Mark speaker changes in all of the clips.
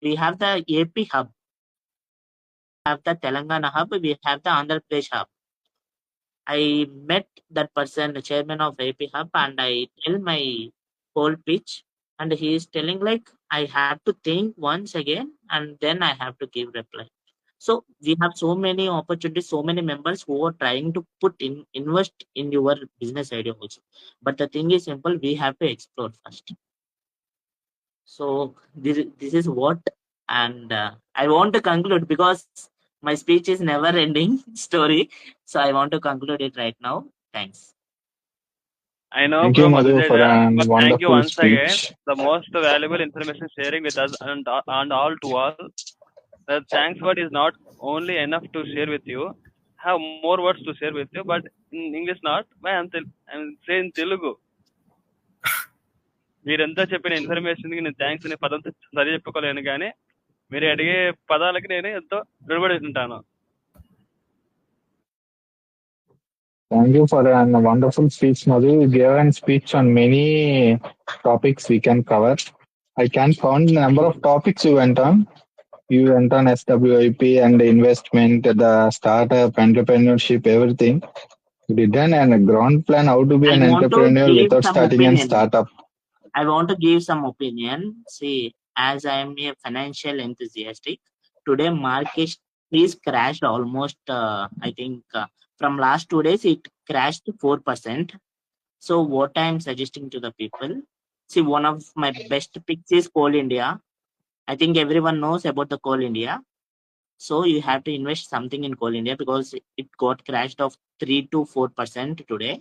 Speaker 1: We have the AP hub, have the Telangana hub, we have the Andhra Pradesh hub. I met that person, the chairman of AP hub, and I tell my whole pitch, and he is telling like I have to think once again, and then I have to give reply. So we have so many opportunities, so many members who are trying to invest in your business idea also. But the thing is simple, we have to explore first. So this is what, and I want to conclude because my speech is never ending story. So I want to conclude it right now. Thanks.
Speaker 2: I know,
Speaker 3: Thank
Speaker 2: bro,
Speaker 3: you, Madhu, for
Speaker 2: Madhuteja,
Speaker 3: a
Speaker 2: but thank you
Speaker 3: wonderful
Speaker 2: once again.
Speaker 3: speech.
Speaker 2: The most valuable information sharing with us and all to all. The thanks word is not only enough to share with you. Have more words to share with you, but in English not. I'm saying Telugu. మీరంతా చెప్పిన ఇన్ఫర్మేషన్కి నేను thanks అనే పదంతో సరి చెప్పుకోలేను, కానీ మీరు అడిగే పదాలకి నేను ఎంతో రుణపడి ఉంటాను.
Speaker 3: Thank you for a wonderful speech, Madhu. You gave a speech on many topics we can cover. I can't count the number of topics you went on. You went on SWIP and investment, the startup, entrepreneurship, everything. You did a ground plan how to be
Speaker 1: I
Speaker 3: an
Speaker 1: want to
Speaker 3: entrepreneur
Speaker 1: give
Speaker 3: without
Speaker 1: some
Speaker 3: starting a
Speaker 1: opinion.
Speaker 3: startup.
Speaker 1: I want to give some opinion. See, as I am a financial enthusiastic, today market is crashed almost. I think from last 2 days it crashed 4%. So what I am suggesting to the people, see, one of my best picks is Coal India. I think everyone knows about the Coal India. So you have to invest something in Coal India because it got crashed of 3 to 4% today.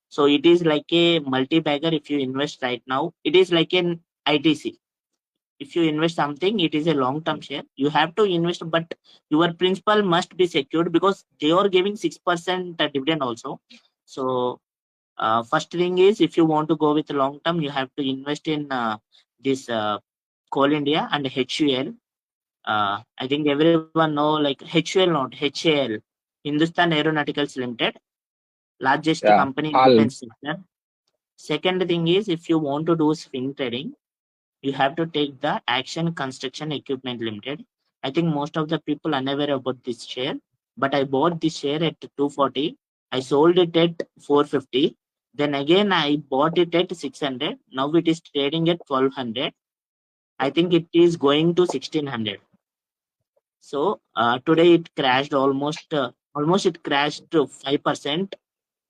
Speaker 1: So it is like a multi-bagger. If you invest right now, it is like an ITC. If you invest something, it is a long-term share. You have to invest, but your principal must be secured because they are giving 6% dividend also. So first thing is, if you want to go with long term, you have to invest in this Coal India and HUL. I think everyone know like HUL, not HAL, Hindustan Aeronautics Limited, largest
Speaker 3: Yeah,
Speaker 1: company in
Speaker 3: all.
Speaker 1: defense sector. Second thing is, if you want to do swing trading, you have to take the Action Construction Equipment Limited. I think most of the people are unaware about this share, but I bought this share at 240. I sold it at 450. Then again, I bought it at 600. Now it is trading at 1200. I think it is going to 1600. So today it crashed almost it crashed to 5%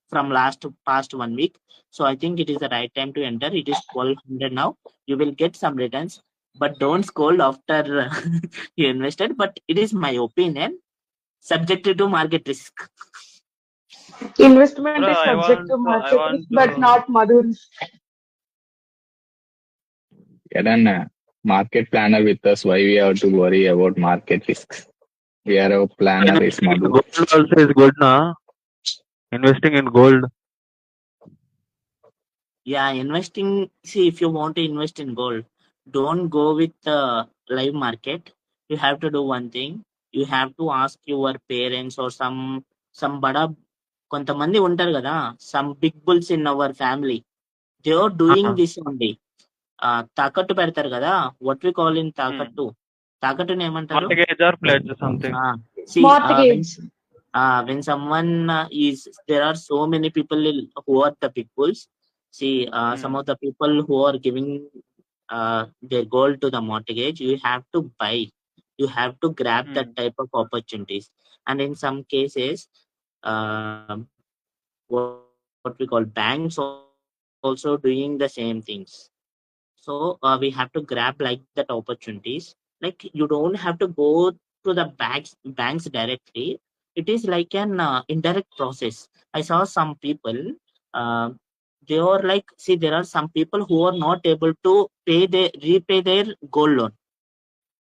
Speaker 1: from past 1 week. So I think it is the right time to enter. It is 1200 now. You will get some returns, but don't scold after you invested. But it is my opinion, subject to market risk.
Speaker 4: Investment
Speaker 2: Bro,
Speaker 4: is
Speaker 2: I
Speaker 4: subject
Speaker 2: want
Speaker 4: to
Speaker 2: to, I
Speaker 4: market
Speaker 2: want
Speaker 4: risk,
Speaker 2: to.
Speaker 4: but not Madhur's.
Speaker 3: Get a market planner with us. Why we have to worry about market risks? We are a planner, is
Speaker 2: Investing in
Speaker 3: Madhu.
Speaker 2: gold also is good, na? Investing in gold.
Speaker 1: Yeah, investing. See, if you want to invest in gold, don't go with the live market. You have to do one thing. You have to ask your parents or some bada కొంతమంది ఉంటారు కదా, some big bulls in our family. They are doing this only. తాకట్టు పెడతారు కదా, what we call in తాకట్టు. తాకట్టుని ఏమంటారు?
Speaker 2: Mortgage or pledge something.
Speaker 1: See,
Speaker 4: Mortgage.
Speaker 1: when someone there are so many people who are the big bulls. See, some of the people who are giving their gold to the mortgage, you have to buy. You have to grab that type of opportunities. And in some cases, what we call banks also doing the same things. So we have to grab like that opportunities. Like you don't have to go to the banks directly. It is like an indirect process. I saw some people. Uh, they are like, see, there are some people who are not able to repay their gold loan.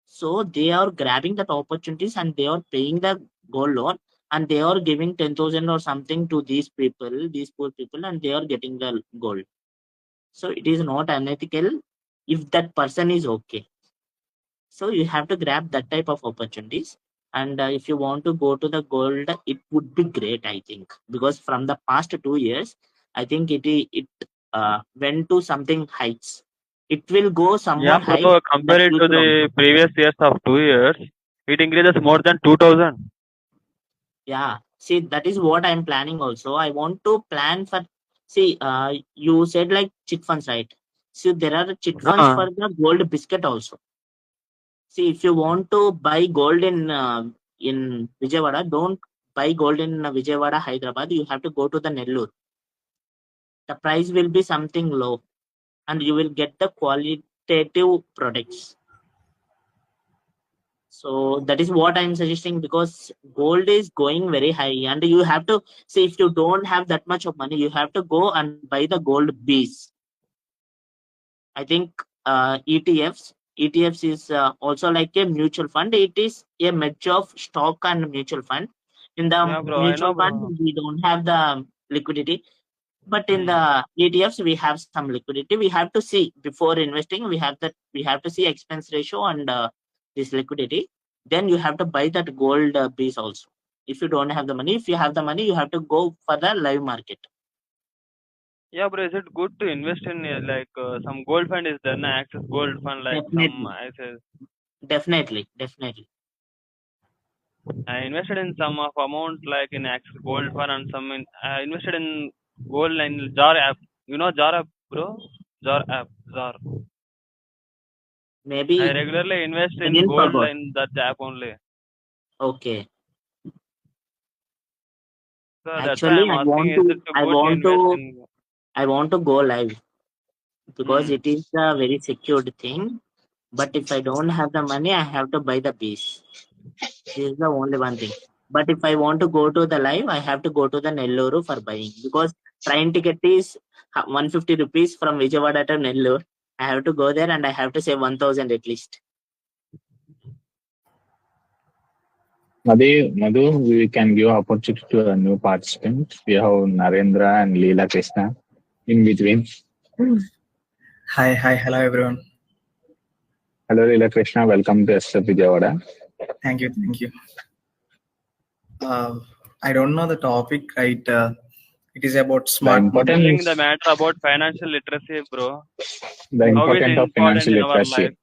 Speaker 1: So they are grabbing that opportunities and they are paying the gold loan, and they are giving 10,000 or something to these people, these poor people, and they are getting the gold. So it is not unethical if that person is okay. So you have to grab that type of opportunities. And if you want to go to the gold, it would be great, I think, because from the past 2 years, I think it went to something heights. it will go
Speaker 2: Yeah,
Speaker 1: somewhat high.
Speaker 2: bro.
Speaker 1: That
Speaker 2: Compare it to
Speaker 1: future also.
Speaker 2: the previous years of 2 years, it increases more than 2000.
Speaker 1: Yeah. See, that is what I'm planning also. I want to plan for. See, you said like chit funds, right? See, there are chit funds
Speaker 2: Uh,
Speaker 1: for the gold biscuit also. See, if you want to buy gold in Vijayawada, don't buy gold in Vijayawada, Hyderabad. You have to go to the Nellore. The price will be something low, and you will get the qualitative products. So that is what I'm suggesting, because gold is going very high, and you have to see, if you don't have that much of money, you have to go and buy the gold bees. I think ETFs is also like a mutual fund. It is a mix of stock and mutual fund. In the
Speaker 2: yeah, bro. I
Speaker 1: mutual
Speaker 2: know,
Speaker 1: fund,
Speaker 2: bro.
Speaker 1: we don't have the liquidity, but in the ETFs, we have some liquidity. We have to see before investing. We have to see expense ratio and this liquidity. Then you have to buy that gold piece also. If you don't have the money, if you have the money, you have to go for the live market.
Speaker 2: Yeah, bro. Is it good to invest in some gold fund is there? Na Access Gold Fund, like some
Speaker 1: Definitely,
Speaker 2: Access.
Speaker 1: definitely.
Speaker 2: I invested in some of amount like in Access Gold Fund and some in. I invested in gold in Jar app. You know Jar app, bro? Jar app. Jar. I
Speaker 1: Maybe
Speaker 2: regularly invest
Speaker 1: I
Speaker 2: in
Speaker 1: didn't
Speaker 2: gold
Speaker 1: forgot.
Speaker 2: in that app only.
Speaker 1: Okay.
Speaker 2: So that's why
Speaker 1: Actually,
Speaker 2: I'm asking: Is it
Speaker 1: I
Speaker 2: good to
Speaker 1: want
Speaker 2: invest
Speaker 1: to,
Speaker 2: in?
Speaker 1: I want to go live, because
Speaker 2: Hmm.
Speaker 1: it is a very secured thing. But if I don't have the money, I have to buy the piece. This is the only one thing. But if I want to go to the live, I have to go to the Nellore for buying, because train ticket is 150 rupees from Vijayawada to Nellore. I have to go there and I have to save 1000 at least.
Speaker 3: Madhu, we can give opportunity to a new participant. We have Narendra and Leela Krishna in between.
Speaker 4: Hello everyone.
Speaker 3: Hello, Leela Krishna. Welcome to SF Vijayawada.
Speaker 4: Thank you. I don't know the topic, right? It is about
Speaker 3: The
Speaker 4: smart
Speaker 2: It's
Speaker 4: money.
Speaker 2: telling the
Speaker 3: importance,
Speaker 2: matter about financial literacy, bro.
Speaker 3: the
Speaker 2: How is
Speaker 3: importance
Speaker 2: it
Speaker 3: of
Speaker 2: important
Speaker 3: financial
Speaker 2: in our life?
Speaker 3: literacy.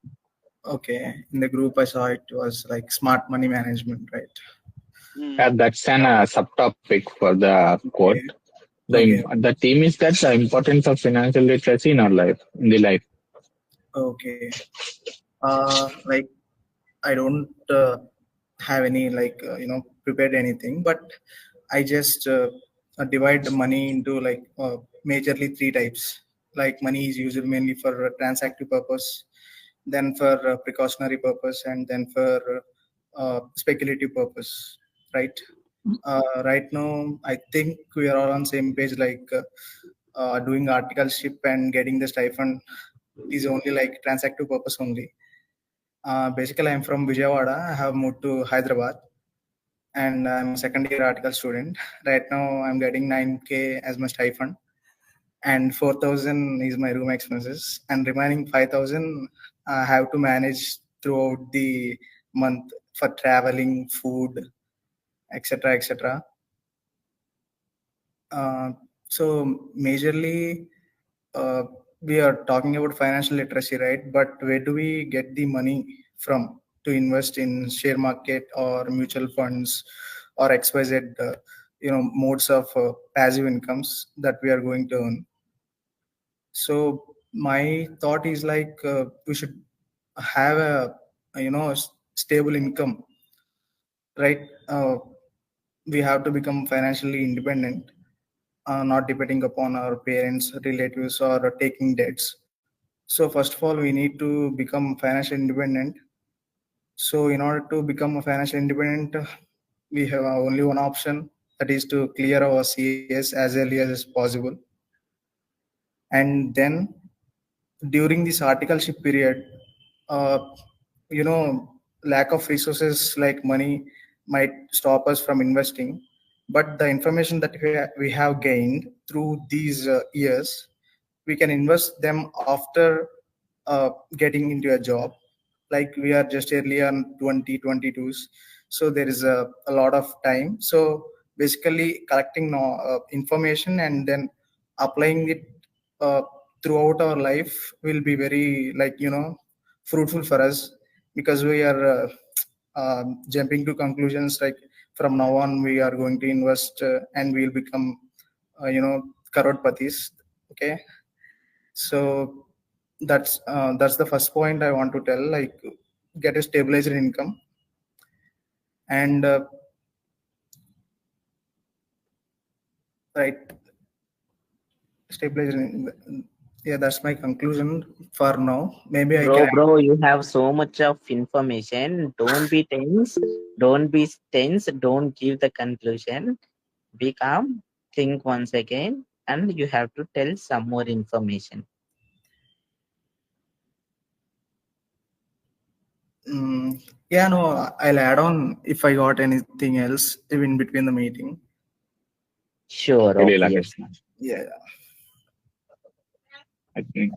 Speaker 4: Okay, in the group I saw it was like smart money management, right?
Speaker 3: That's an subtopic for the quote.
Speaker 4: Okay, okay,
Speaker 3: The theme is that the importance of financial literacy in our life, in the life.
Speaker 4: okay. Like I don't have any prepared anything, but I just divide the money into like majorly three types. Like money is used mainly for transactive purpose, then for precautionary purpose, and then for speculative purpose, right? Right now, I think we are all on same page. Like doing articleship and getting the stipend is only like transactive purpose only. Basically, I'm from Vijayawada. I have moved to Hyderabad, and I'm a second year article student. Right now, I'm getting 9K as my stipend, and 4,000 is my room expenses, and remaining 5,000 I have to manage throughout the month for traveling, food, etc., etc. So majorly, uh, we are talking about financial literacy, right? But where do we get the money from to invest in share market or mutual funds or XYZ, modes of passive incomes that we are going to earn? So my thought is like we should have stable income, right? We have to become financially independent, not depending upon our parents, relatives, or taking debts. So first of all, we need to become financially independent. So in order to become financially independent, we have only one option, that is to clear our CS as early as possible. And then during this articleship period, uh, lack of resources like money might stop us from investing. But the information that we have gained through these years, we can invest them after getting into a job. Like we are just early on 2022s, so there is a lot of time. So basically collecting information and then applying it uh, throughout our life will be very like fruitful for us, because we are jumping to conclusions like from now on we are going to invest and we'll become crorepati's. Okay, so that's the first point I want to tell, like get a stabilized income. And right, stabilized yeah, that's my conclusion for now. Maybe I can
Speaker 1: Bro, you have so much of information. Don't be tense. Don't be tense. Don't give the conclusion. Be calm. Think once again, and you have to tell some more information.
Speaker 4: yeah, no, I'll add on if I got anything else in between the meeting.
Speaker 1: Sure,
Speaker 3: Really,
Speaker 1: obviously.
Speaker 4: Yeah.
Speaker 3: I think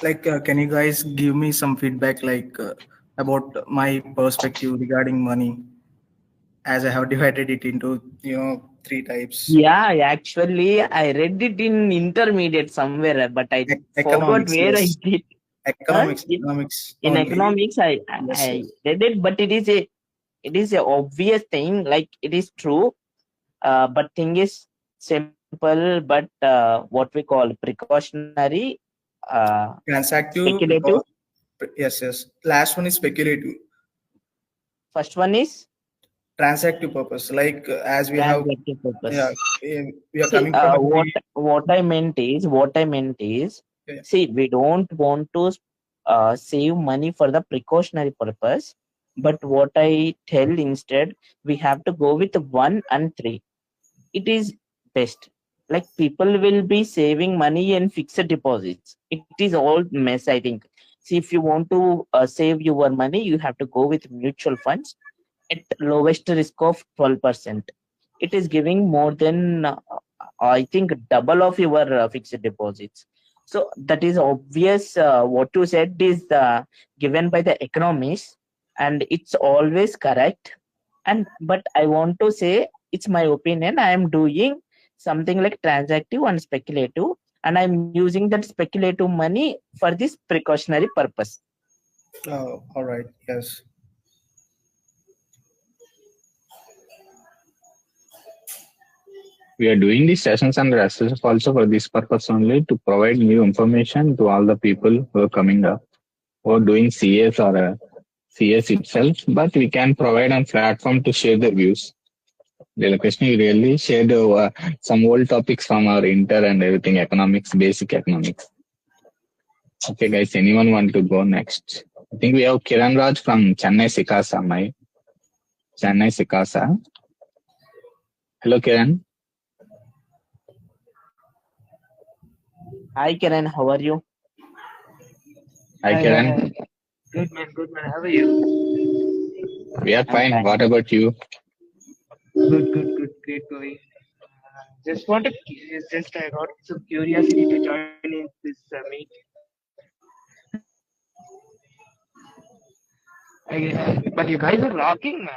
Speaker 4: Like, can you guys give me some feedback, like about my perspective regarding money, as I have divided it into 3 types.
Speaker 1: Yeah, actually, I read it in intermediate somewhere, but I forgot
Speaker 4: Economics,
Speaker 1: where I
Speaker 4: yes.
Speaker 1: did.
Speaker 4: Economics,
Speaker 1: In
Speaker 4: economics
Speaker 1: in
Speaker 4: only.
Speaker 1: economics,
Speaker 4: Yes,
Speaker 1: I
Speaker 4: yes.
Speaker 1: read it, but it is a obvious thing. Like it is true, but thing is simple. But what we call precautionary,
Speaker 4: Transactive,
Speaker 1: speculative.
Speaker 4: yes, yes. Last one is speculative.
Speaker 1: First one is
Speaker 4: Transactive purpose, like as we have,
Speaker 1: transactive
Speaker 4: yeah,
Speaker 1: purpose.
Speaker 4: we are
Speaker 1: See,
Speaker 4: coming from a
Speaker 1: what I meant is,
Speaker 4: yeah,
Speaker 1: see, we don't want to save money for the precautionary purpose, but what I tell instead, we have to go with 1 and 3. It is best. Like people will be saving money in fixed deposits. It is all mess, I think. See, if you want to save your money, you have to go with mutual funds at lowest risk of 12%. It is giving more than I think double of your fixed deposits. So that is obvious. What you said is given by the economists, and it's always correct. And but I want to say it's my opinion. I am doing something like transactive and speculative, and I'm using that speculative money for this precautionary purpose.
Speaker 4: all right, yes.
Speaker 3: we are doing these sessions and research also for this purpose only, to provide new information to all the people who are coming up, who are doing CS or CS itself. But we can provide a platform to share the views. Krishna, you really shared some old topics from our inter and everything, economics, basic economics. Okay, guys, anyone want to go next? I think we have Kiran Raj from Chennai Sikasa, Chennai Sikasa. Hello, Kiran.
Speaker 1: Hi Kiran, how are you?
Speaker 3: Hi, Kiran.
Speaker 5: Good man, How are you?
Speaker 3: We are fine.
Speaker 1: fine.
Speaker 3: What about you?
Speaker 5: Good. Great going. Just I got some curiosity to join in this meet. But you guys are rocking, man.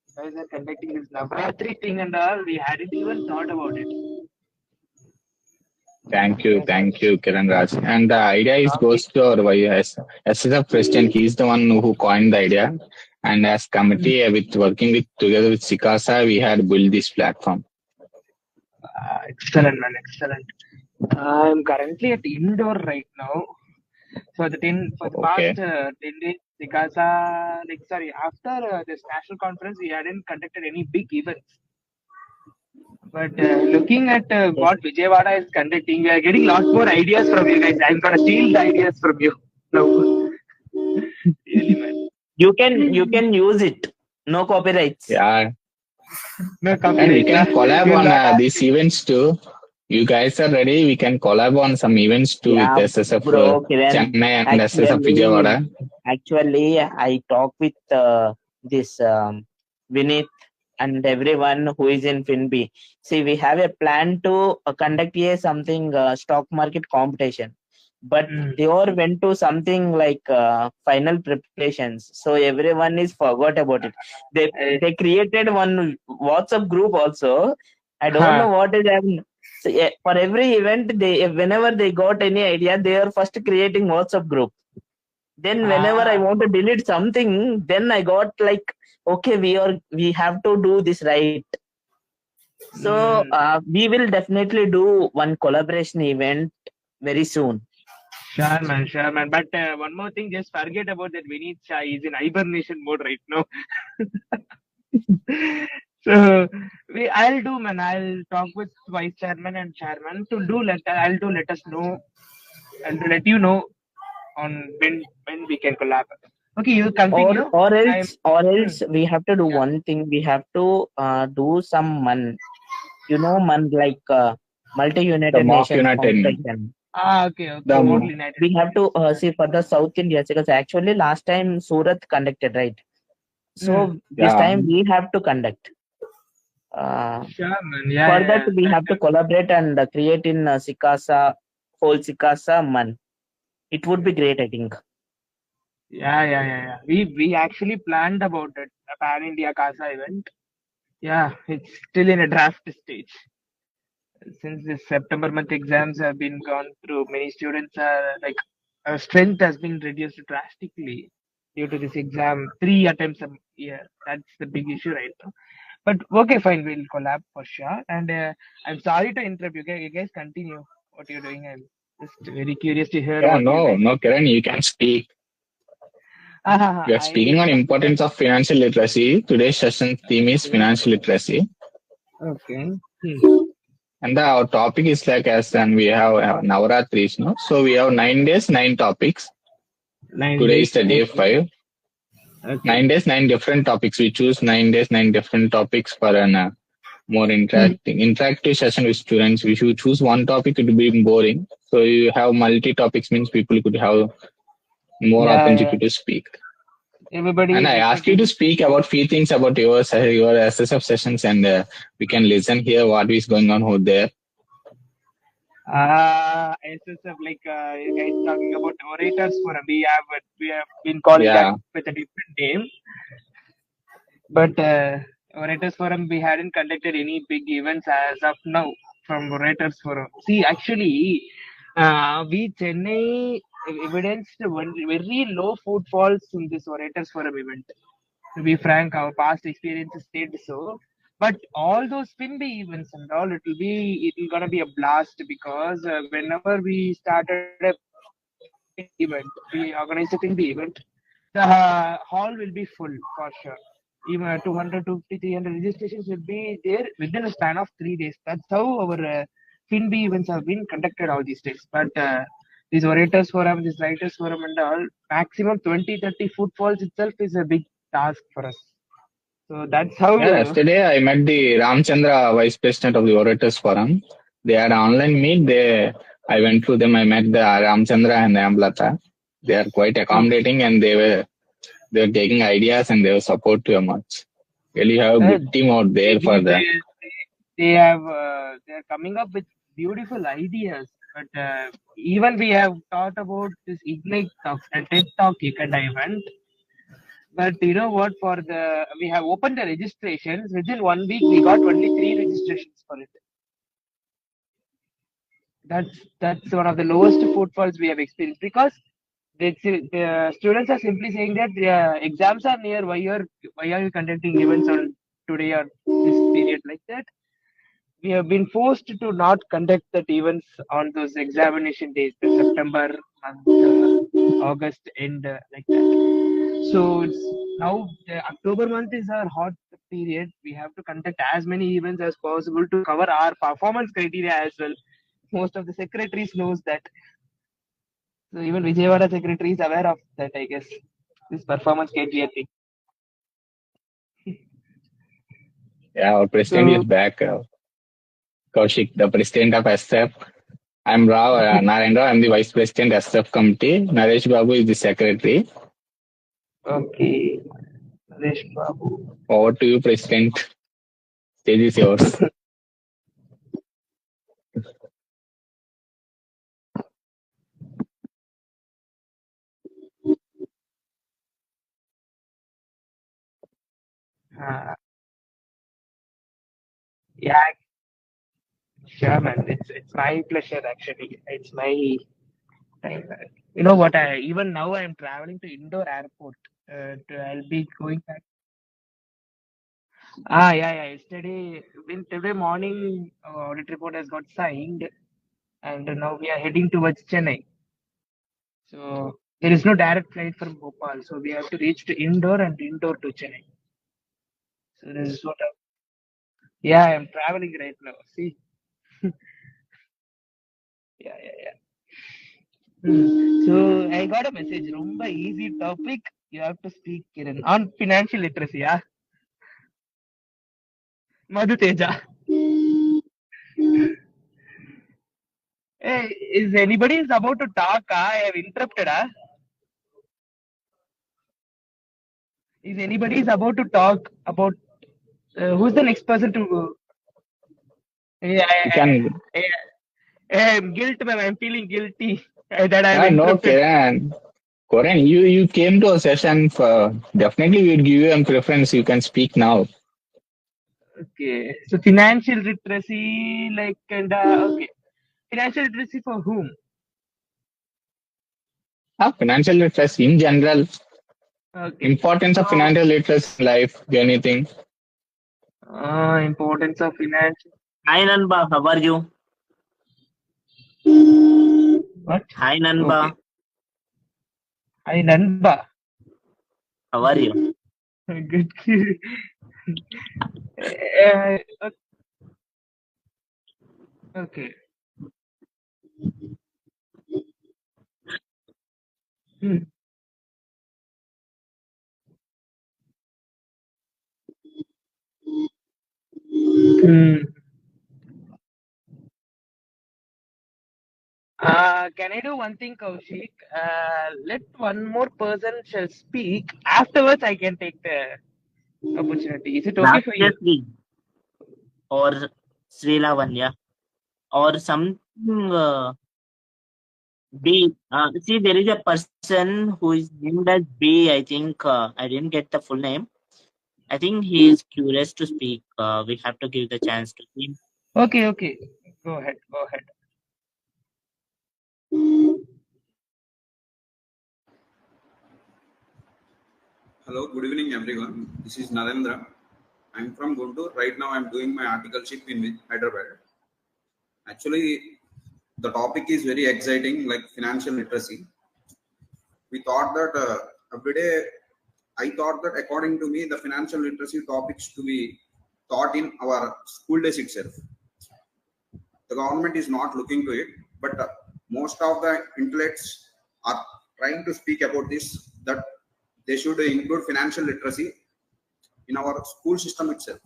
Speaker 5: You guys are conducting this Navratri thing and all. We hadn't even thought about it.
Speaker 3: Thank you, Kiran Raj. And the idea is goes to our SSF president. He is the one who coined the idea. And as committee, with working with together with Sikasa, we had built this platform.
Speaker 5: Excellent, man. Excellent. I'm currently at indoor right now. For the
Speaker 3: Okay.
Speaker 5: past 10 days, Sikasa, after this national conference, we hadn't conducted any big events. But looking at what Vijayawada is conducting, we are getting lots more ideas from you guys. I'm gonna steal the ideas from you. No. Really, man.
Speaker 1: You can use it. No copyrights.
Speaker 3: Yeah.
Speaker 5: No
Speaker 3: And we
Speaker 5: copyright.
Speaker 3: can collab on these events too. You guys are ready? We can collab on some events too
Speaker 1: Yeah,
Speaker 3: with SSF
Speaker 1: bro, Kiran.
Speaker 3: Chennai and SSF Vijayawada.
Speaker 1: Actually, I talk with this Vinith and everyone who is in FinB. See, we have a plan to conduct something stock market competition. but
Speaker 5: Mm.
Speaker 1: they all went to something like final preparations, so everyone is forgot about it. they
Speaker 5: Uh,
Speaker 1: they created one WhatsApp group also. I don't know what is happening. So, for every event, they whenever they got any idea, they are first creating WhatsApp group. Then whenever I want to delete something, then I got like, okay, we have to do this right. So
Speaker 5: mm.
Speaker 1: we will definitely do one collaboration event very soon.
Speaker 5: Sure, man, sure, man. But one more thing, just forget about that. Vineet Shah is in hibernation mode right now. So I'll do, man. I'll talk with vice chairman and chairman to do. Let us know and to let you know on when we can collab. Okay, you
Speaker 1: or
Speaker 5: continue.
Speaker 1: or
Speaker 5: I'm.
Speaker 1: else or
Speaker 5: Hmm,
Speaker 1: else we have to do
Speaker 5: yeah.
Speaker 1: one thing. We have to do some man like multi
Speaker 3: The
Speaker 1: united
Speaker 3: mock
Speaker 1: nations
Speaker 3: United.
Speaker 1: competition.
Speaker 5: Okay, okay.
Speaker 3: The
Speaker 5: Model United
Speaker 1: We have to
Speaker 5: Nations.
Speaker 1: see for the South India, because actually last time Surat conducted, right?
Speaker 5: Hmm.
Speaker 1: So this
Speaker 3: yeah.
Speaker 1: time we have to conduct. Uh,
Speaker 5: Sure, man. Yeah,
Speaker 1: for
Speaker 5: yeah,
Speaker 1: that
Speaker 5: yeah.
Speaker 1: we have to collaborate and create in Sikasa, whole Sikasa man. It would be great, I think.
Speaker 5: Yeah. We actually planned about it, a Pan India Casa event. Yeah, it's still in a draft stage. Since this September month exams have been gone through, many students are like strength has been reduced drastically due to this exam. 3 attempts a year. That's the big issue right now. But okay, fine, we'll collab for sure. And I'm sorry to interrupt you guys. You guys continue what you're doing. I'm just very curious to hear
Speaker 3: Yeah,
Speaker 5: what you
Speaker 3: no,
Speaker 5: guys.
Speaker 3: no, Kiran, you can speak. We are
Speaker 5: I
Speaker 3: speaking on importance of financial literacy. Today's session theme is financial literacy.
Speaker 5: okay.
Speaker 3: And our topic is like as and we have Navaratris, no? So we have 9 days, 9 topics.
Speaker 5: 9 days.
Speaker 3: Today is the day
Speaker 5: Okay.
Speaker 3: 5.
Speaker 5: Okay.
Speaker 3: 9 days, 9 different topics. We choose 9 days, 9 different topics for an more interactive session with students. If you choose one topic, it will be boring. So you have multi topics means people could have more
Speaker 5: Yeah.
Speaker 3: opportunity to speak.
Speaker 5: Everybody
Speaker 3: And
Speaker 5: is
Speaker 3: I ask you
Speaker 5: expecting
Speaker 3: to
Speaker 5: to.
Speaker 3: speak about few things about your SSF sessions, and we can listen here what is going on over there.
Speaker 5: SSF, like you guys talking about orators forum. We have been calling that
Speaker 3: Yeah,
Speaker 5: with a different name, but orators forum we hadn't conducted any big events as of now from orators forum. See, actually, we Chennai evidenced very low footfalls in this orators forum event. To be frank, our past experiences said so. But all those spin bee events and all, it will gonna be a blast because whenever we started a event, we organized a spin bee event, the hall will be full for sure. Even 200, 250, 300 registrations will be there within a span of 3 days. That's how our spin bee events have been conducted all these days. But these orators forum, this writers forum, and all, maximum 20, 30 footfalls itself is a big task for us. So that's how.
Speaker 3: yeah. Yesterday I met the Ramchandra, vice president of the Orators Forum. They had an online meet. I went to them. I met the Ramchandra and Amlata. They are quite accommodating, and they were taking ideas and they were supportive much. Really have a
Speaker 5: Uh,
Speaker 3: good team out there for
Speaker 5: maybe
Speaker 3: that.
Speaker 5: they are coming up with beautiful ideas. But even we have thought about this Ignite Talks, a TED Talk Ikanda event. But you know what? We have opened the registrations within 1 week. We got only 3 registrations for it. That's one of the lowest footfalls we have experienced because the students are simply saying that exams are near. Why are you conducting events on today or this period like that? We have been forced to not conduct that events on those examination days, the September month, August end, like that. So it's now the October month is our hot period. We have to conduct as many events as possible to cover our performance criteria as well. Most of the secretaries knows that. So even Vijayawada secretary is aware of that, I guess. This performance criteria thing.
Speaker 3: Yeah, our president is
Speaker 5: So
Speaker 3: back. Kaushik, the president of SF. I'm Rao Narayan Rao. I'm the vice president SF committee. Naresh Babu is the secretary.
Speaker 5: okay, Naresh Babu.
Speaker 3: Over to you, president. Stage is yours.
Speaker 5: Uh, yeah, sure, man. It's my pleasure actually. It's my time. You know what? Even now I'm traveling to Indore Airport. I'll be going back. Yeah. Yesterday, today morning, audit report has got signed, and now we are heading towards Chennai. So there is no direct flight from Bhopal, so we have to reach to Indore and Indore to Chennai. So this is what. Yeah, I'm traveling right now. See. Yeah. So I got a message. Rumba easy topic. You have to speak, Kiran, on financial literacy. Yeah, Madhu Teja. Hey, is anybody is about to talk? I have interrupted. Is anybody is about to talk about who's the next person to? Yeah,
Speaker 3: You can.
Speaker 5: I'm guilt, man. I'm feeling guilty that I've
Speaker 3: No,
Speaker 5: interrupted.
Speaker 3: Kiran. Koran, you came to a session for definitely we'd give you a preference. You can speak now.
Speaker 5: Okay, so financial literacy, like, and okay, financial literacy for whom?
Speaker 3: Financial literacy in general,
Speaker 5: Okay,
Speaker 3: importance of
Speaker 5: so
Speaker 3: financial literacy in life, anything.
Speaker 5: importance of financial.
Speaker 1: Hi Nanba, how are you?
Speaker 5: What?
Speaker 1: Hi Nanba,
Speaker 5: Okay. Hi, Nanba.
Speaker 1: how are you?
Speaker 5: Good. Okay. Hmm. Hmm. Can I do one thing, Kaushik? Let one more person shall speak. Afterwards, I can take the opportunity. Is it okay for you?
Speaker 1: Rajyasree or Sri Lavanya or something B. See, there is a person who is named as B. I think I didn't get the full name. I think he is curious to speak. We have to give the chance to him.
Speaker 5: Okay. Go ahead.
Speaker 6: Hello, good evening everyone. This is Narendra. I'm from Guntur. Right now I'm doing my articleship in Hyderabad. Actually, the topic is very exciting, like financial literacy. We thought that every day, I thought that according to me, the financial literacy topics to be taught in our school days itself. The government is not looking to it, but most of the intellects are trying to speak about this, that they should include financial literacy in our school system itself.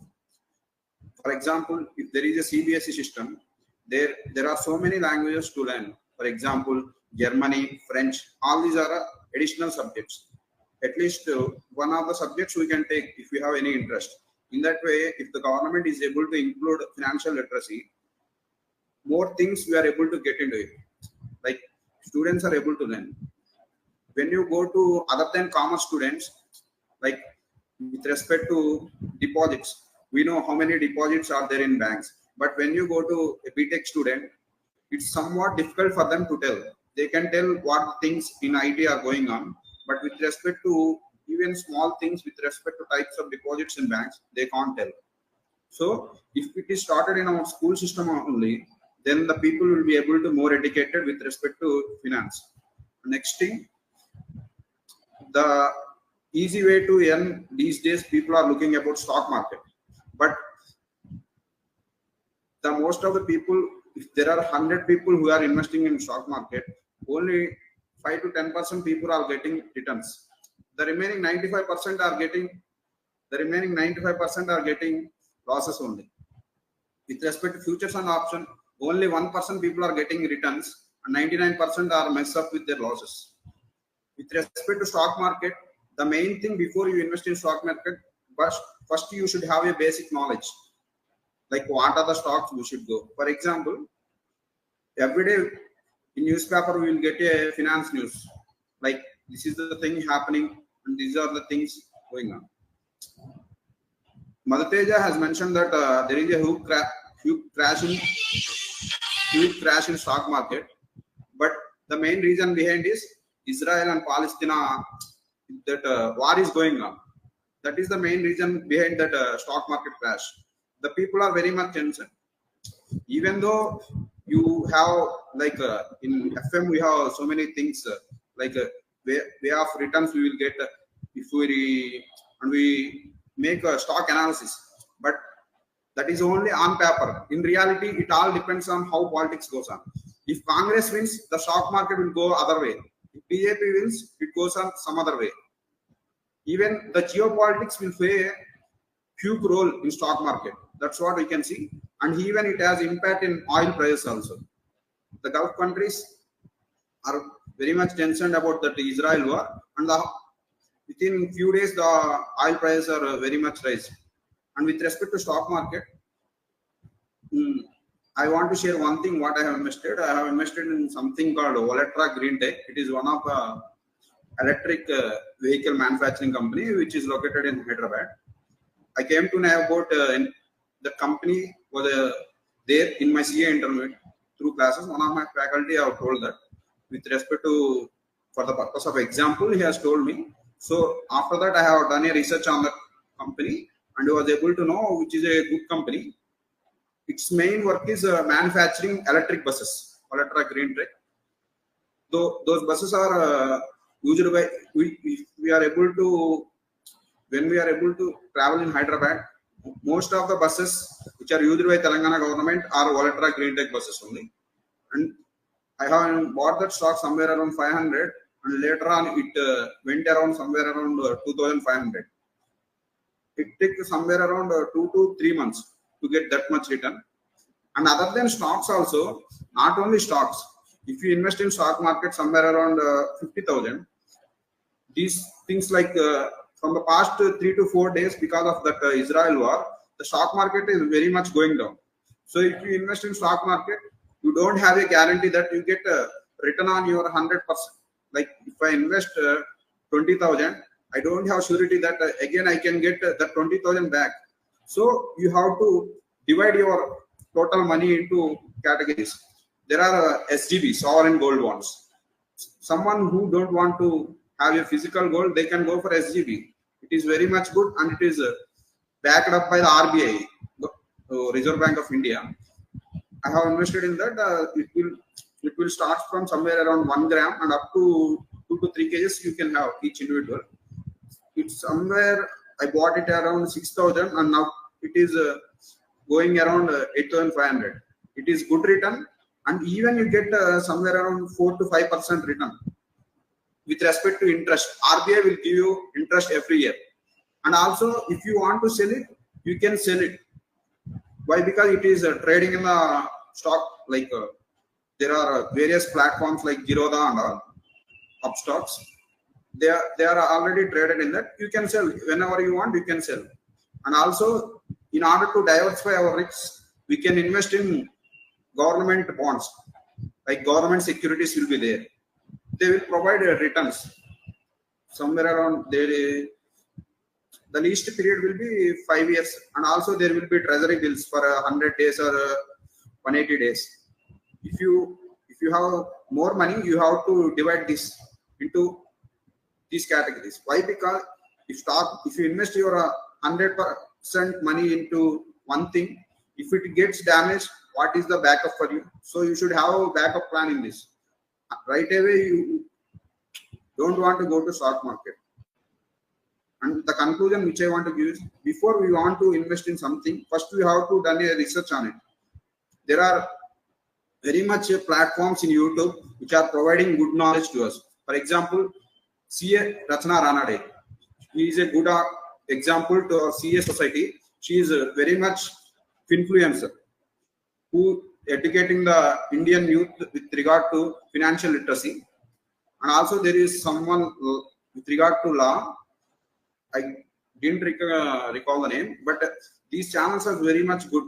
Speaker 6: For example, if there is a CBSE system, there are so many languages to learn. For example, Germany, French, all these are additional subjects. At least one of the subjects we can take if we have any interest. In that way, if the government is able to include financial literacy, more things we are able to get into it. Like students are able to learn. When you go to other than commerce students, like with respect to deposits, we know how many deposits are there in banks. But when you go to a BTech student, it's somewhat difficult for them to tell. They can tell what things in IT are going on, but with respect to even small things with respect to types of deposits in banks, they can't tell. So if it is started in our school system only, then the people will be able to more educated with respect to finance. Next thing, the easy way to earn these days, people are looking about stock market, but the most of the people, if there are 100 people who are investing in stock market, only 5 to 10% people are getting returns. The remaining 95% are getting losses only. With respect to futures and option, only 1% people are getting returns and 99% are mess up with their losses. With respect to stock market, the main thing before you invest in stock market, first you should have a basic knowledge, like what are the stocks we should go. For example, every day in newspaper we will get a finance news, like this is the thing happening and these are the things going on. Madhateja has mentioned that there is a huge crash in stock market, but the main reason behind is Israel and Palestine, that war is going on. That is the main reason behind that stock market crash. The people are very much tension. Even though you have like in FM we have so many things like way of returns we will get if we make a stock analysis, but that is only on paper. In reality, it all depends on how politics goes on. If Congress wins, the stock market will go other way. If BJP wins, it goes on some other way. Even the geopolitics will play a huge role in stock market. That's what we can see. And even it has impact in oil prices also. The Gulf countries are very much concerned about the Israel war, and within few days the oil prices are very much rising. And with respect to stock market, I want to share one thing what I have invested. I have invested in something called Olectra Greentech. It is one of electric vehicle manufacturing company which is located in Hyderabad. I came to know about the company was there in my CA intermediate through classes. One of my faculty have told that with respect to for the purpose of example he has told me. So after that I have done a research on the company and was able to know which is a good company. Its main work is manufacturing electric buses, Olectra Greentech. Those buses are used by we are able to when we are able to travel in Hyderabad. Most of the buses which are used by Telangana government are Olectra Greentech buses only. And I have bought that stock somewhere around 500, and later on it went around somewhere around 2,500. It took somewhere around 2 to 3 months to get that much return. And other than stocks also, not only stocks, if you invest in stock market somewhere around 50,000, these things like from the past 3 to 4 days because of that Israel war, the stock market is very much going down. So if you invest in stock market, you don't have a guarantee that you get a return on your 100%. Like if I invest 20,000, I don't have surety that again I can get that 20,000 back. So you have to divide your total money into categories. There are SGB, sovereign gold bonds. Someone who don't want to have a physical gold, they can go for SGB. It is very much good and it is backed up by the RBI, Reserve Bank of India. I have invested in that. It will start from somewhere around 1 gram and up to 2 to 3 kgs you can have each individual. It's somewhere I bought it around 6,000 and now it is going around 8,500. It is good return and even you get somewhere around 4 to 5% return. With respect to interest, RBI will give you interest every year. And also if you want to sell it, you can sell it. Why? Because it is trading in the stock, like there are various platforms like Giroda and all, Upstocks. They are already traded in that. You can sell whenever you want, you can sell. And also in order to diversify our risks, we can invest in government bonds, like government securities will be there. They will provide returns somewhere around there. The least period will be 5 years, and also there will be treasury bills for 100 days or 180 days. If you have more money, you have to divide this into these categories. Why? Because if you invest your 100% money into one thing, if it gets damaged, what is the backup for you? So you should have a backup plan in this. Right away, you don't want to go to stock market. And the conclusion which I want to give is, before we want to invest in something, first we have to done a research on it. There are very much platforms in YouTube which are providing good knowledge to us. For example, CA Rachna Ranade. He is a good example to our CA society. She is very much influencer who educating the Indian youth with regard to financial literacy. And also there is someone with regard to law. I didn't recall the name, but these channels are very much good.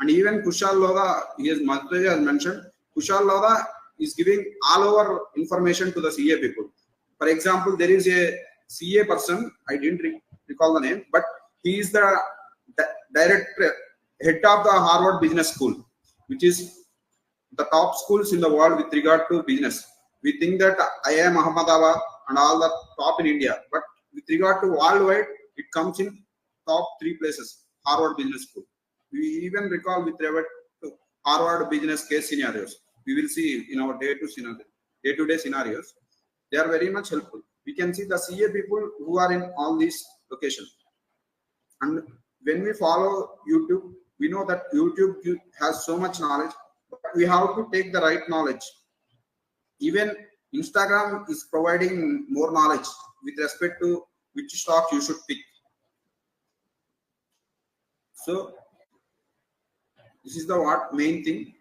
Speaker 6: And even Kushal Lodha, Madhya has mentioned, Kushal Lodha is giving all over information to the CA people. For example, there is a CA person, I didn't recall the name, but He is the director, head of the Harvard Business School, which is the top schools in the world with regard to business. We think that IIM Ahmedabad and all the top in India, but with regard to worldwide, it comes in top 3 places. Harvard Business School. We even recall with regard to Harvard business case scenarios. We will see in our day-to-day scenarios. They are very much helpful. We can see the CA people who are in all these locations. And when we follow YouTube, we know that YouTube has so much knowledge, but we have to take the right knowledge. Even Instagram is providing more knowledge with respect to which stock you should pick. So this is the main thing.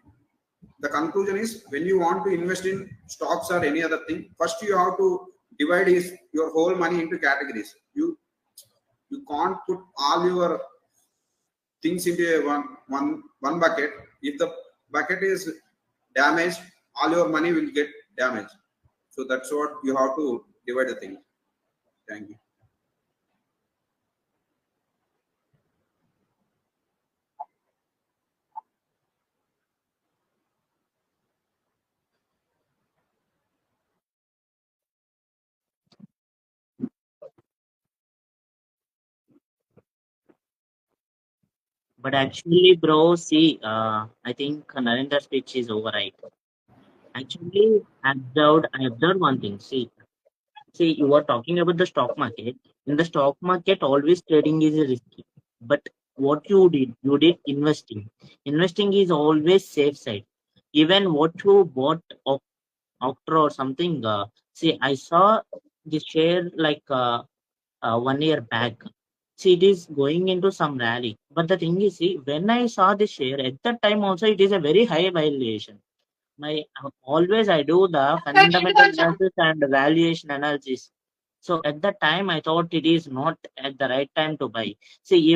Speaker 6: The conclusion is, when you want to invest in stocks or any other thing, first you have to divide your whole money into categories. You can't put all your things into a one bucket. If the bucket is damaged, all your money will get damaged. So that's what you have to divide the thing. Thank you.
Speaker 1: But actually, bro, see, I think Narendra's speech is override. Actually, I observed one thing. See, you were talking about the stock market. In the stock market, always trading is risky. But what you did investing. Investing is always safe side. Even what you bought of Octo or something. See, I saw the share like 1 year back. See, it is going into some rally. But the thing is, see, when I saw the share at that time also, it is a very high valuation. Always I do the fundamental analysis and valuation analysis. So at that time, I thought it is not at the right time to buy. See,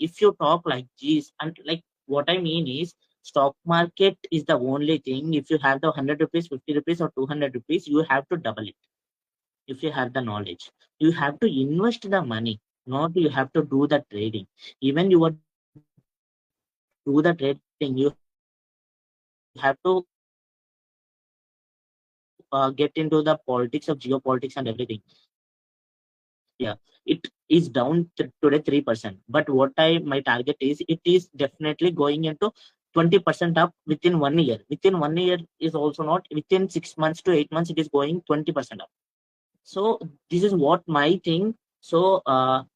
Speaker 1: if you talk like this, and like what I mean is, stock market is the only thing. If you have the 100 rupees, 50 rupees, or 200 rupees, you have to double it. If you have the knowledge, you have to invest the money, not you have to do the trading. Even you are do the trading, you have to get into the politics of geopolitics and everything. Yeah, it is down today 3%. But what my target is, it is definitely going into 20% up within 1 year. Within 1 year is also not within 6 months to 8 months. It is going 20% up. So this is what my thing. So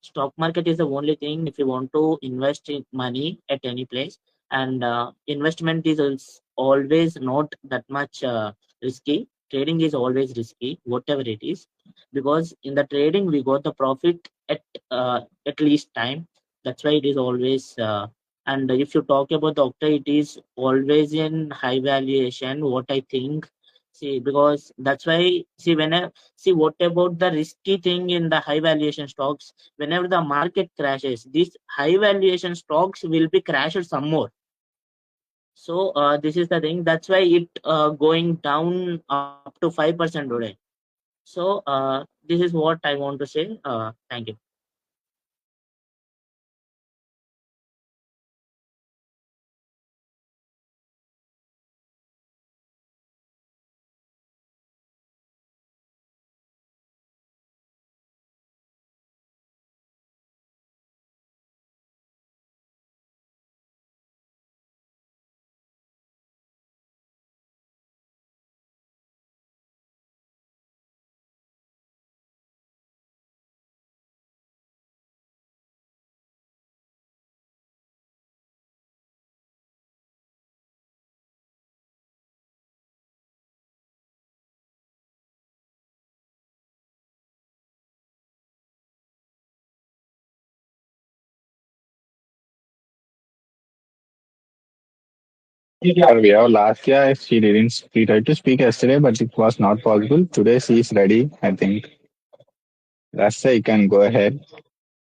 Speaker 1: stock market is the only thing if you want to invest in money at any place, and investment is always not that much risky. Trading is always risky, whatever it is, because in the trading we got the profit at least time. That's why it is always. And if you talk about the Octa, it is always in high valuation. What I think, see, because that's why see what about the risky thing in the high valuation stocks? Whenever the market crashes, these high valuation stocks will be crashed some more. So this is the thing. That's why it going down up to 5% today. So this is what I want to say. Thank you.
Speaker 3: Yeah, we have Lasya. She didn't. She tried to speak yesterday, but it was not possible. Today she is ready. I think. Lasya, you can go ahead.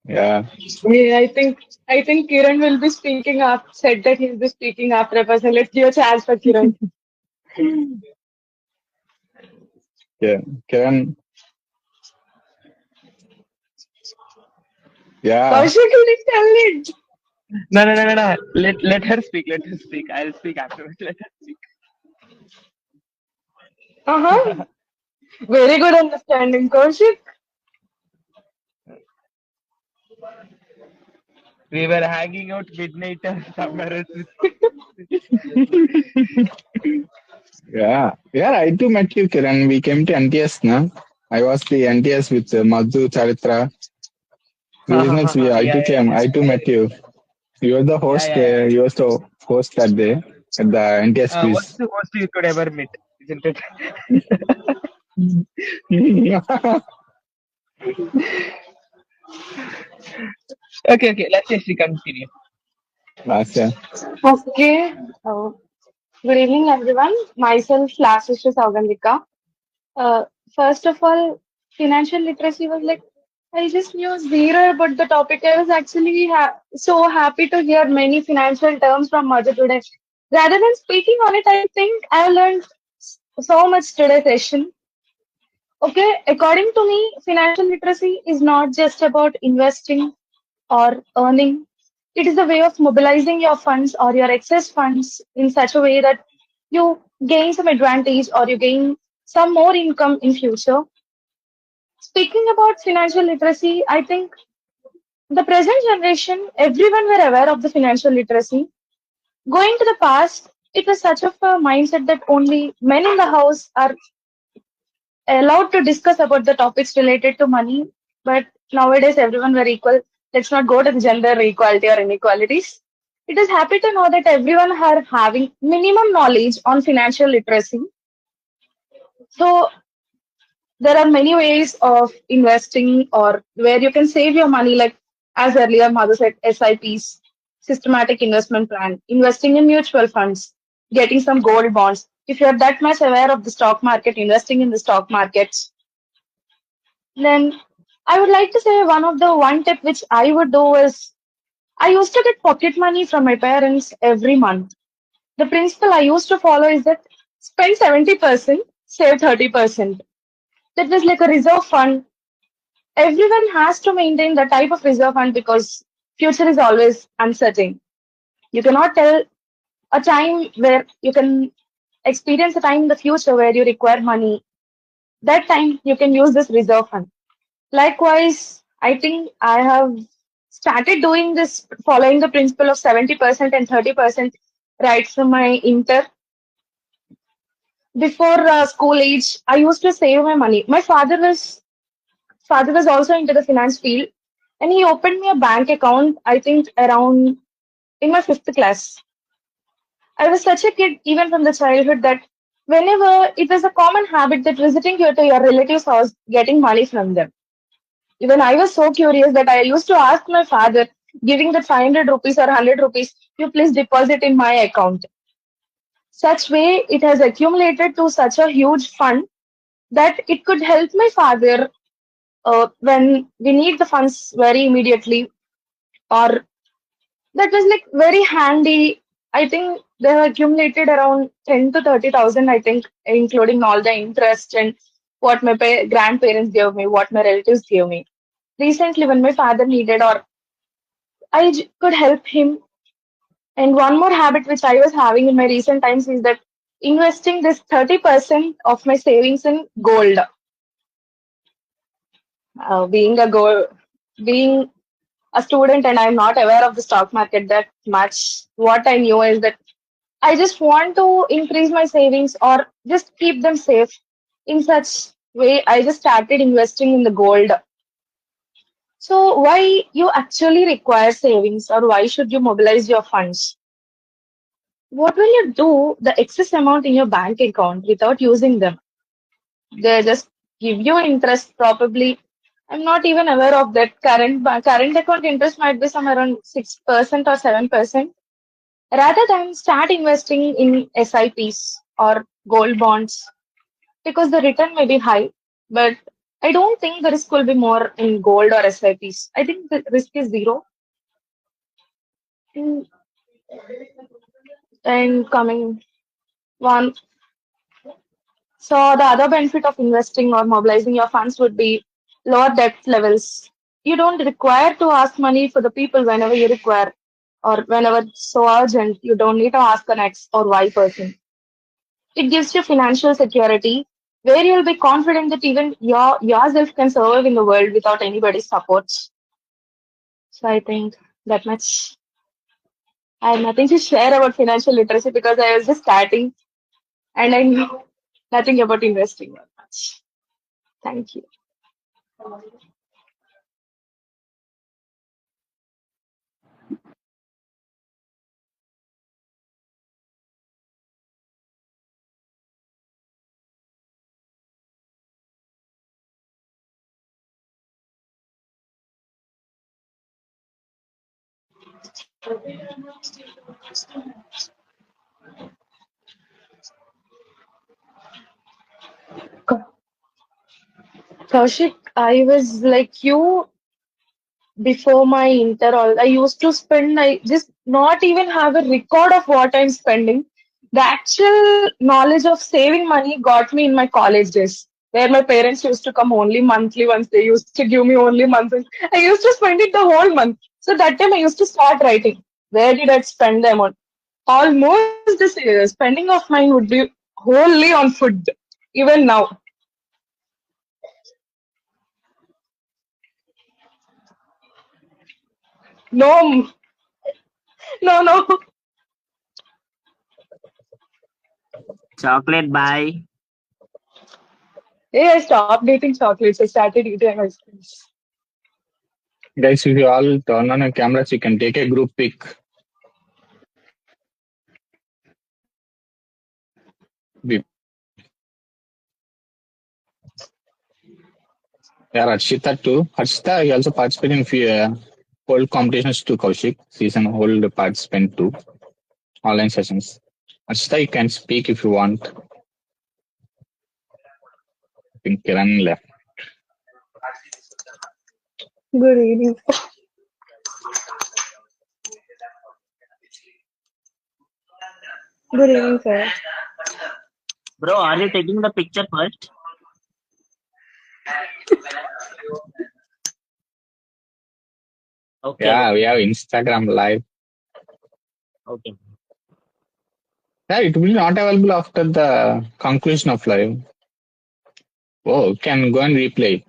Speaker 3: Yeah.
Speaker 7: Yeah, I think Kiran will be speaking up. Said that he'll be speaking after a person. Let's give a chance for Kiran.
Speaker 3: Yeah. Kiran. Yeah.
Speaker 7: Kaushik, you didn't tell it.
Speaker 5: No. Let her speak. Let her speak. I'll speak afterwards. Let her speak.
Speaker 7: Very good understanding, Kaushik.
Speaker 5: We were hanging out midnight somewhere else.
Speaker 3: Yeah, I too met you, Kiran. We came to NTS, na? I was the NTS with Madhu, Charitra. Business, I too came. I too met you. You were the host
Speaker 5: Yeah.
Speaker 3: there. You were the host that day at the NTS
Speaker 5: What's
Speaker 3: quiz.
Speaker 5: the worst you could ever meet, isn't it? Okay. Let's just continue.
Speaker 3: Last year.
Speaker 7: Okay. Good evening, everyone. Myself, Class Sister Saugandhika. Uh, First of all, financial literacy was like, I just knew zero about the topic. I was actually so happy to hear many financial terms from Madhu today. Rather than speaking on it, I think I learned so much today's session. Okay, according to me, financial literacy is not just about investing or earning. It is a way of mobilizing your funds or your excess funds in such a way that you gain some advantage or you gain some more income in future. Speaking about financial literacy, I think the present generation, everyone were aware of the financial literacy. Going to the past, it was such of a mindset that only men in the house are allowed to discuss about the topics related to money. But nowadays, everyone were equal. Let's not go to the gender equality or inequalities. It is happy to know that everyone are having minimum knowledge on financial literacy. So there are many ways of investing or where you can save your money, like as earlier Mother said, SIPs, systematic investment plan, investing in mutual funds, getting some gold bonds. If you're that much aware of the stock market, investing in the stock markets, then I would like to say one tip which I would do is I used to get pocket money from my parents every month. The principle I used to follow is that spend 70%, save 30%. That was like a reserve fund. Everyone has to maintain that type of reserve fund because future is always uncertain. You cannot tell a time where you can experience a time in the future where you require money. That time you can use this reserve fund. Likewise, I think I have started doing this following the principle of 70% and 30% right from my inter. Before school age, I used to save my money. My father was also into the finance field, and he opened me a bank account. I think around in my fifth class. I was such a kid even from the childhood that whenever it was a common habit that visiting you to your relative's house, getting money from them. Even I was so curious that I used to ask my father, giving that 500 rupees or 100 rupees, you please deposit in my account. Such way, it has accumulated to such a huge fund that it could help my father when we need the funds very immediately, or that was like very handy. I think they have accumulated around 10 to 30,000, I think, including all the interest and what my grandparents gave me, what my relatives gave me. Recently, when my father needed, or could help him. And one more habit which I was having in my recent times is that investing this 30% of my savings in gold. Being a being a student and I'm not aware of the stock market that much, what I knew is that I just want to increase my savings or just keep them safe. In such way, I just started investing in the gold. So why you actually require savings or why should you mobilize your funds? What will you do the excess amount in your bank account without using them? They just give you interest probably. I'm not even aware of that current account interest might be somewhere around 6% or 7%. Rather than start investing in SIPs or gold bonds because the return may be high, but I don't think the risk will be more in gold or SIPs. I think the risk is zero. Mm, And coming one, so the other benefit of investing or mobilizing your funds would be lower debt levels. you don't require to ask money for the people whenever you require or whenever it's so urgent. You don't need to ask an X or Y person. It gives you financial security where you'll be confident that even yourself can survive in the world without anybody's support. So I think that much. I have nothing to share about financial literacy because I was just starting and I know nothing about investing that much. Thank you. Kaushik, I was like you before my inter. All I used to spend. I just not even have a record of what I'm spending. The actual knowledge of saving money got me in my college days, where my parents used to come only monthly once. They used to give me only monthly. I used to spend it the whole month. So that time I used to start writing. Where did I spend the amount? Almost the spending of mine would be wholly on food. Even now. No, no.
Speaker 1: Chocolate buy.
Speaker 7: Hey, I stopped eating chocolates. I started eating ice creams.
Speaker 3: Guys, if you all turn on your cameras, you can take a group pic. We- Yeah, Harshita too. Harshita, you also participate in few whole competitions too, Kaushik. Season whole participant too. Online sessions. Harshita, you can speak if you want. I think Kiran left.
Speaker 7: Good evening. Good evening, sir.
Speaker 1: Bro, are you taking the picture first? Okay.
Speaker 3: Yeah, we have Instagram live.
Speaker 1: Okay.
Speaker 3: Yeah, it will be not available after the conclusion of live. Oh, can go and replay.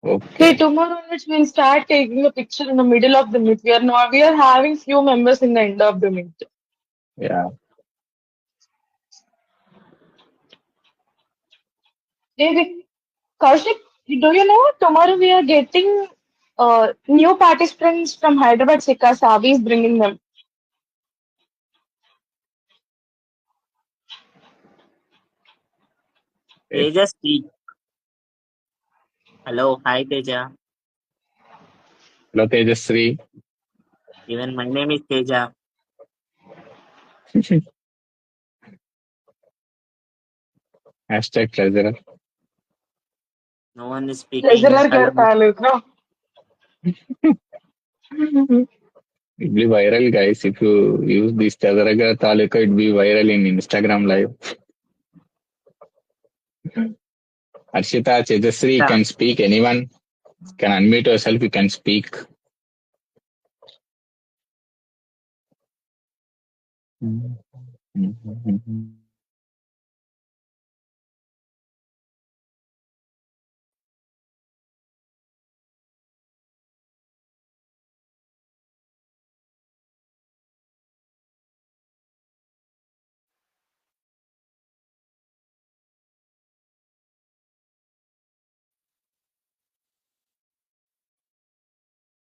Speaker 7: Hey,
Speaker 3: Okay.
Speaker 7: tomorrow onwards we'll start taking a picture in the middle of the meet. We are having few members in the end of the meet.
Speaker 3: Yeah.
Speaker 7: Hey, Kaushik, do you know tomorrow we are getting new participants from Hyderabad. Sikka Sabi is bringing them.
Speaker 1: Teja speak. Hello, hi Teja.
Speaker 3: Hello, Tejasri.
Speaker 1: Even my name is Teja.
Speaker 3: Hashtag treasurer.
Speaker 1: No one is speaking.
Speaker 7: Pleasurer
Speaker 1: Hello.
Speaker 7: Taluk, no?
Speaker 3: It'll be viral, guys. If you use this Tazaraga Talika, it'll be viral in Instagram live. Arshita, Tejasri, you can speak. Anyone can unmute yourself. You can speak.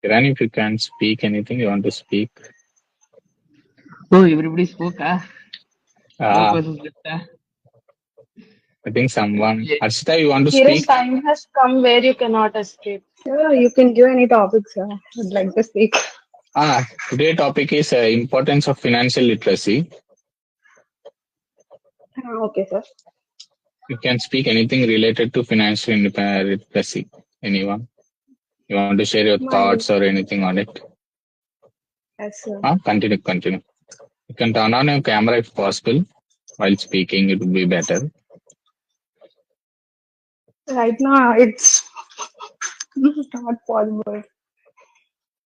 Speaker 3: Kiran, if you can speak anything, you want to speak.
Speaker 5: Oh, everybody spoke, ah?
Speaker 3: Ah,
Speaker 5: What was that?
Speaker 3: I think someone.
Speaker 5: Yeah.
Speaker 3: Arshita, you want to
Speaker 7: Kiran,
Speaker 3: speak?
Speaker 7: time has come where you cannot escape.
Speaker 8: Yeah, you can give any topics I would like to speak.
Speaker 3: Today topic is importance of financial literacy.
Speaker 8: Okay, sir.
Speaker 3: You can speak anything related to financial literacy. Anyone? You want to share your thoughts or anything on it?
Speaker 8: Yes, sir.
Speaker 3: Continue. You can turn on your camera if possible. While speaking, it would be better.
Speaker 8: Right now, it's This is not possible.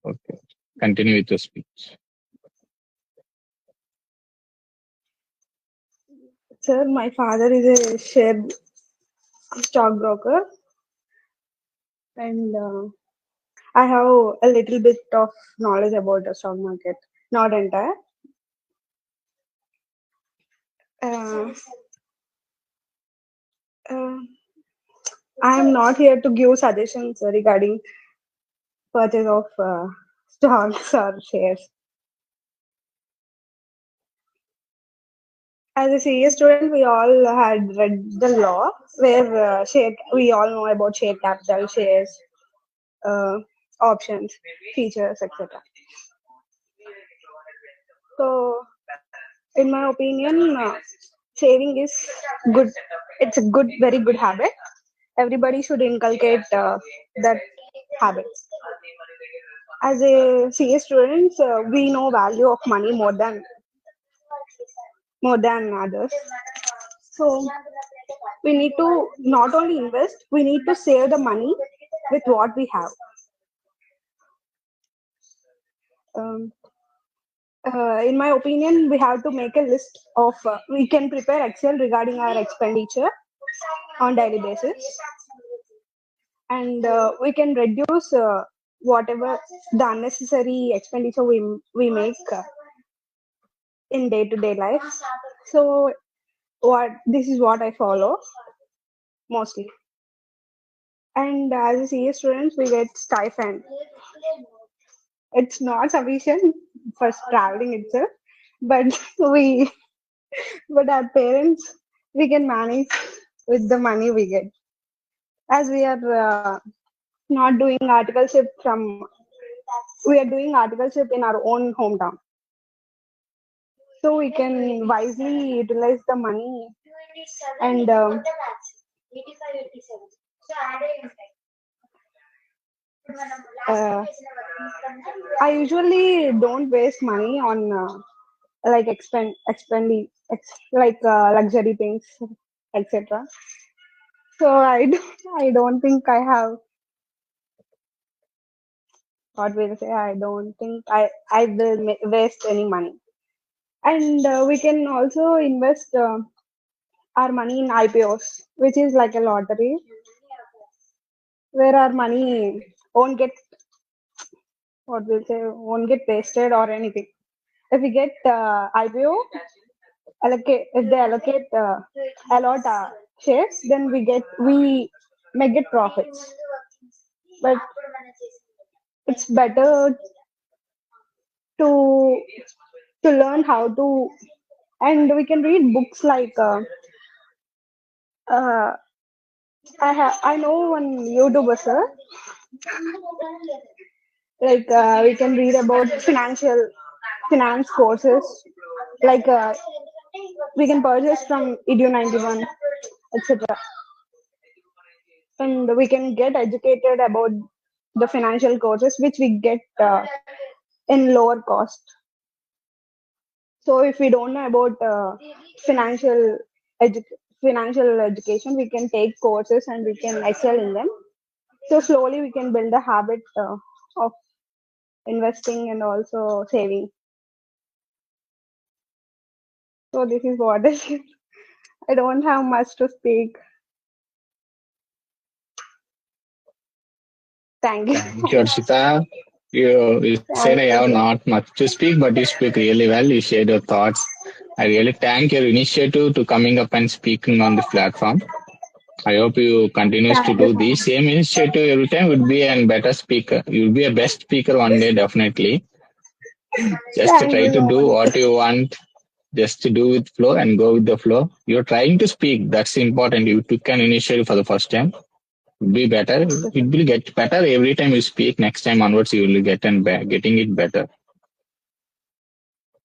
Speaker 3: Okay. Continue with your speech.
Speaker 8: Sir, my father is a share stockbroker, and I have a little bit of knowledge about the stock market, not entire. Uh, uh, I am not here to give suggestions regarding purchase of stocks or shares. As a CA student, we all had read the law where we all know about share capital, shares, uh, options, features, etc. So, in my opinion, saving is good. It's a good, very good habit. Everybody should inculcate that habit. As a CA student, we know value of money more than others. So we need to not only invest, we need to save the money with what we have. Um, in my opinion, we have to make a list of, we can prepare Excel regarding our expenditure on daily basis. And we can reduce whatever the unnecessary expenditure we make in day-to-day life. So this is what I follow mostly. And as a CA students, we get stipend. It's not sufficient for traveling itself, but but our parents, we can manage with the money we get. As we are not doing articleship we are doing articleship in our own hometown. So we can wisely utilize the money and I usually don't waste money on like like luxury things, etc. So I don't think I have what will say. I don't think I will waste any money. And we can also invest our money in IPOs, which is like a lottery, where our money won't get won't get wasted or anything. If we get IPO, if they allocate allot shares, then we may get profits. But it's better to learn how to, and we can read books like I know one YouTuber, sir. Like we can read about finance courses, like we can purchase from Edu91, etc. And we can get educated about the financial courses which we get in lower cost. So if we don't know about financial financial education, we can take courses and we can excel in them. So slowly we can build a habit of investing and also saving. So this is what I is. I don't have much to speak. Thank you.
Speaker 3: Thank you, Arshita. You said I have not much to speak, but you speak really well. You shared your thoughts. I really thank your initiative to coming up and speaking on the platform. I hope you continues to do the same initiative every time. Would be a better speaker. You'll be a best speaker one day, definitely. Just to try to do what you want. Just to do with flow and go with the flow. You're trying to speak. That's important. You took an initiative for the first time. Be better. It will get better every time you speak. Next time onwards, you will get and getting it better.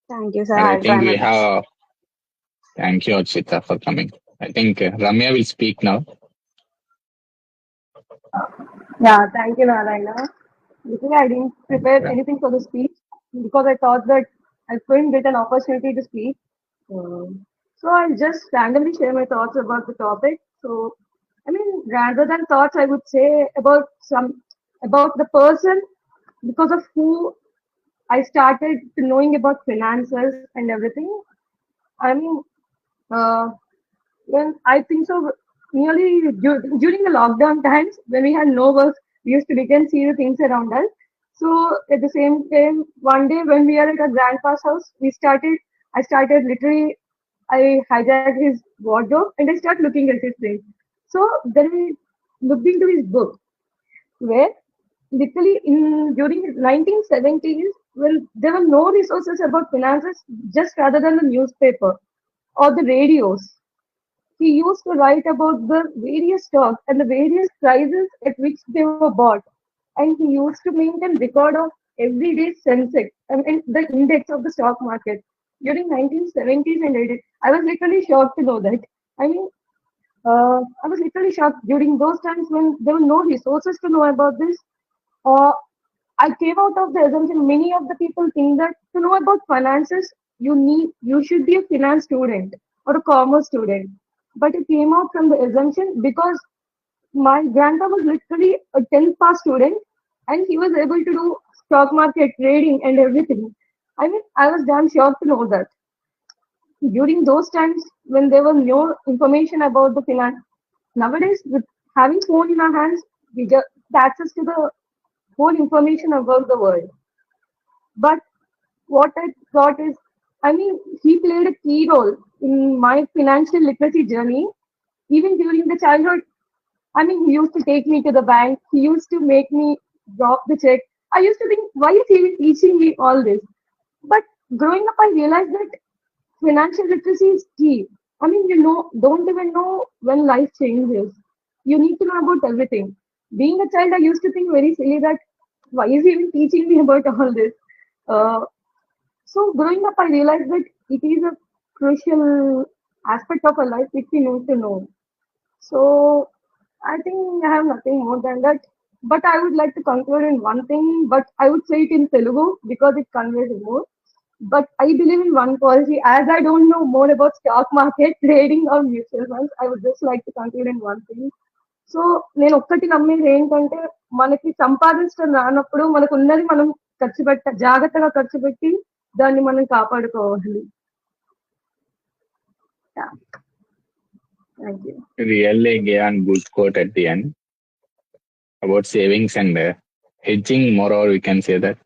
Speaker 8: Thank you, sir.
Speaker 3: And I think we have. Thank you, Archita, for coming. I think Ramya will speak now.
Speaker 9: Yeah, thank you, Narayana. Basically, I didn't prepare anything for the speech because I thought that I couldn't get an opportunity to speak. So I'll just randomly share my thoughts about the topic. So, I mean, rather than thoughts, I would say about some about the person because of who I started to knowing about finances and everything. I mean, uh, when I think so, nearly during the lockdown times when we had no work, we can see the things around us. So at the same time, one day when we are at our grandpa's house, I started literally, I hijacked his wardrobe and I started looking at his things. So then we looked into his book where literally in during the 1970s when there were no resources about finances just rather than the newspaper or the radios, he used to write about the various stocks and the various prices at which they were bought. And he used to maintain record of everyday Sensex and the index of the stock market during 1970s and 80s. I was literally shocked to know that. I mean, I was literally shocked during those times when there were no resources to know about this. Uh, I came out of the assumption many of the people think that to know about finances, you should be a finance student or a commerce student. But it came out from the assumption because my grandpa was literally a 10th pass student and he was able to do stock market trading and everything. I mean, I was damn shocked to know that during those times when there was no information about the finance. Nowadays, with having phone in our hands, we get access to the whole information about the world. But what I thought is, I mean, he played a key role in my financial literacy journey. Even during the childhood, I mean, he used to take me to the bank. He used to make me drop the check. I used to think, why is he even teaching me all this? But growing up, I realized that financial literacy is key. I mean, don't even know when life changes. You need to know about everything. Being a child, I used to think very silly that why is he even teaching me about all this? Uh, so growing up, I realized that it is a crucial aspect of our life which we need to know. So I think I have nothing more than that. But I would like to conclude in one thing, but I would say it in Telugu because it conveys more. But I believe in one policy. As I don't know more about stock market, trading or mutual funds, I would just like to conclude in one thing. So నేను ఒక్కటి నమ్మేది ఏంటంటే మనకి సంపాదించడం రానప్పుడు మనకు ఉన్నది మనం జాగ్రత్తగా ఖర్చు పెట్టి దాన్ని మనం కాపాడుకోవాలి. Thank you.
Speaker 3: Really gave a good quote at the end about savings and hedging. Moreover, we can say that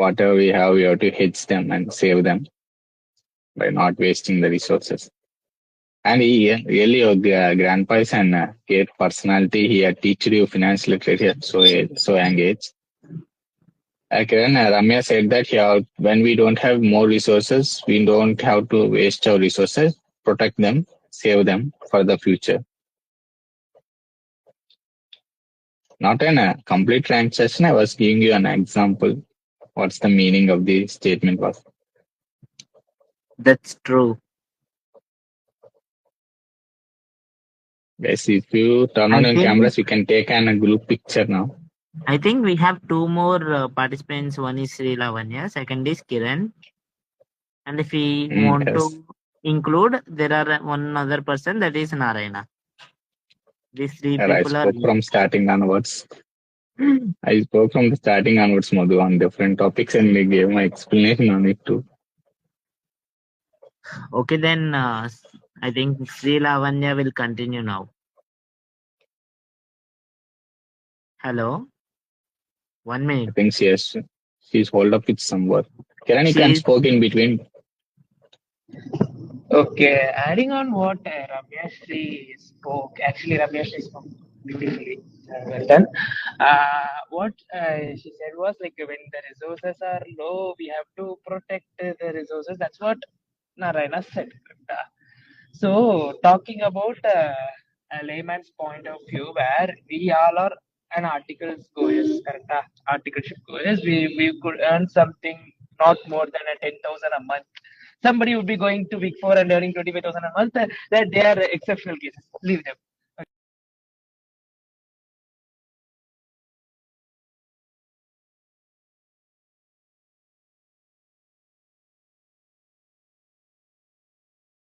Speaker 3: whatever we have to hedge them and save them by not wasting the resources. And he really, your grandpa is an great personality. He had teached you financial literacy at so young age. Kiran, Ramya said that when we don't have more resources, we don't have to waste our resources, protect them, save them for the future. Not in a complete transaction. I was giving you an example. What's the meaning of the statement was?
Speaker 1: That's true.
Speaker 3: Guys, if you turn on your cameras, we can take a group picture now.
Speaker 1: I think we have two more participants. One is Sri Lavanya, second is Kiran. And if we want to include, there are one other person, that is Narayana. These three people
Speaker 3: I spoke from starting onwards. I spoke from the starting onwards, Madhu, on different topics and they gave my explanation on it too.
Speaker 1: Okay, then I think Sri Lavanya will continue now. Hello? 1 minute.
Speaker 3: I think she's hold up with some work. Kiran, you can spoke in between.
Speaker 5: Okay, adding on what Ramyashri spoke, actually Ramyashri spoke beautifully. Well done. What she said was like when the resources are low, we have to protect the resources. That's what Narayana said. So talking about a layman's point of view, where we all are an articles goers, correct? Articleship goers, we could earn something not more than 10,000 a month. Somebody would be going to Big Four and earning 25,000 a month. That they are exceptional cases. Leave them.